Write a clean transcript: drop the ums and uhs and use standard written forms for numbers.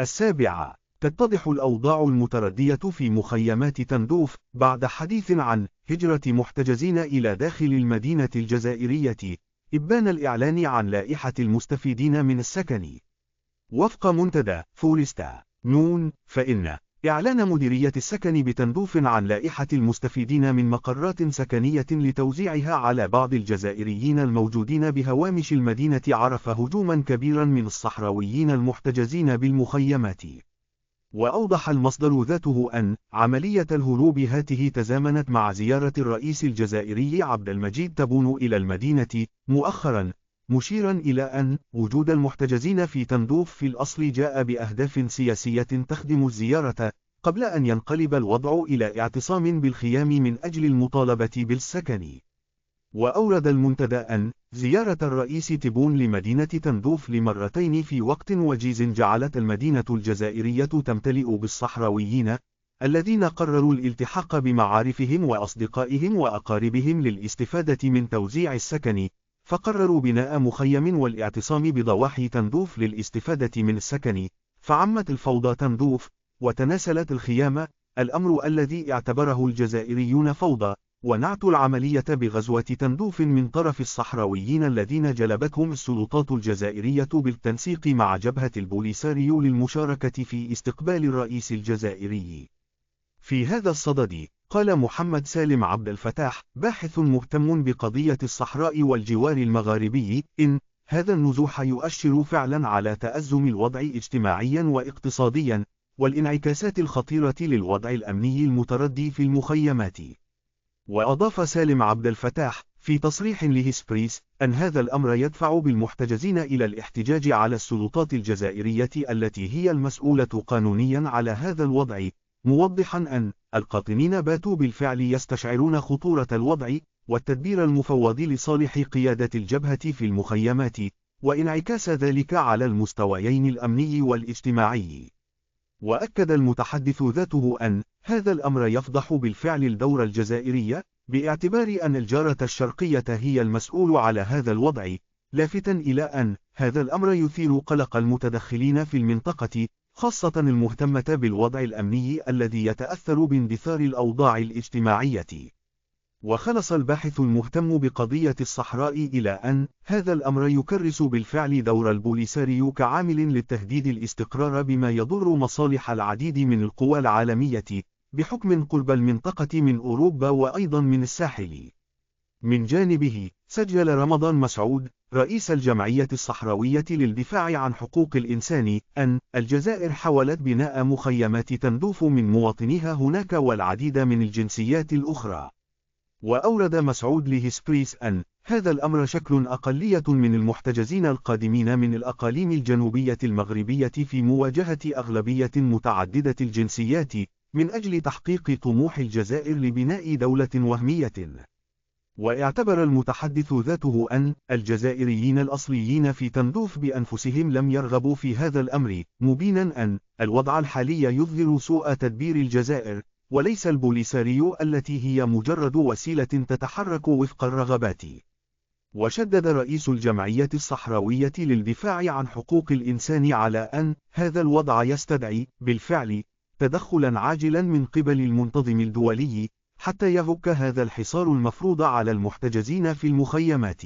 السابعة، تتضح الأوضاع المتردية في مخيمات تندوف بعد حديث عن هجرة محتجزين إلى داخل المدينة الجزائرية إبان الإعلان عن لائحة المستفيدين من السكن. وفق منتدى فورستا نون، فإن إعلان مديرية السكن بتندوف عن لائحة المستفيدين من مقرات سكنية لتوزيعها على بعض الجزائريين الموجودين بهوامش المدينة عرف هجوما كبيرا من الصحراويين المحتجزين بالمخيمات. وأوضح المصدر ذاته أن عملية الهروب هاته تزامنت مع زيارة الرئيس الجزائري عبد المجيد تبون إلى المدينة مؤخرا، مشيرا إلى أن وجود المحتجزين في تندوف في الأصل جاء بأهداف سياسية تخدم الزيارة، قبل أن ينقلب الوضع إلى اعتصام بالخيام من أجل المطالبة بالسكن. وأورد المنتدى أن زيارة الرئيس تبون لمدينة تندوف لمرتين في وقت وجيز جعلت المدينة الجزائرية تمتلئ بالصحراويين الذين قرروا الالتحاق بمعارفهم وأصدقائهم وأقاربهم للاستفادة من توزيع السكن، فقرروا بناء مخيم والاعتصام بضواحي تندوف للاستفادة من السكن، فعمت الفوضى تندوف وتناسلت الخيام، الأمر الذي اعتبره الجزائريون فوضى، ونعت العملية بغزوة تندوف من طرف الصحراويين الذين جلبتهم السلطات الجزائرية بالتنسيق مع جبهة البوليساريو للمشاركة في استقبال الرئيس الجزائري. في هذا الصدد، قال محمد سالم عبد الفتاح، باحث مهتم بقضية الصحراء والجوار المغاربي، إن هذا النزوح يؤشر فعلا على تأزم الوضع اجتماعيا واقتصاديا، والانعكاسات الخطيرة للوضع الأمني المتردي في المخيمات. وأضاف سالم عبد الفتاح في تصريح لهسبريس أن هذا الأمر يدفع بالمحتجزين إلى الاحتجاج على السلطات الجزائرية التي هي المسؤولة قانونيا على هذا الوضع، موضحا أن القاطنين باتوا بالفعل يستشعرون خطورة الوضع والتدبير المفوض لصالح قيادة الجبهة في المخيمات، وانعكاس ذلك على المستويين الأمني والاجتماعي. وأكد المتحدث ذاته أن هذا الأمر يفضح بالفعل الدور الجزائري، باعتبار أن الجارة الشرقية هي المسؤول على هذا الوضع، لافتا إلى أن هذا الأمر يثير قلق المتدخلين في المنطقة، خاصة المهتمة بالوضع الأمني الذي يتأثر باندثار الأوضاع الاجتماعية. وخلص الباحث المهتم بقضية الصحراء إلى أن هذا الأمر يكرس بالفعل دور البوليساريو كعامل للتهديد الاستقرار بما يضر مصالح العديد من القوى العالمية، بحكم قرب المنطقة من أوروبا وأيضا من الساحل. من جانبه، سجل رمضان مسعود، رئيس الجمعية الصحراوية للدفاع عن حقوق الإنسان، أن الجزائر حاولت بناء مخيمات تندوف من مواطنيها هناك والعديد من الجنسيات الأخرى. وأورد مسعود لهسبريس أن هذا الأمر شكل أقلية من المحتجزين القادمين من الأقاليم الجنوبية المغربية في مواجهة أغلبية متعددة الجنسيات، من أجل تحقيق طموح الجزائر لبناء دولة وهمية. واعتبر المتحدث ذاته أن الجزائريين الأصليين في تندوف بأنفسهم لم يرغبوا في هذا الأمر، مبينا أن الوضع الحالي يظهر سوء تدبير الجزائر، وليس البوليساريو التي هي مجرد وسيلة تتحرك وفق الرغبات. وشدد رئيس الجمعية الصحراوية للدفاع عن حقوق الإنسان على أن هذا الوضع يستدعي بالفعل تدخلا عاجلا من قبل المنتظم الدولي، حتى يفك هذا الحصار المفروض على المحتجزين في المخيمات.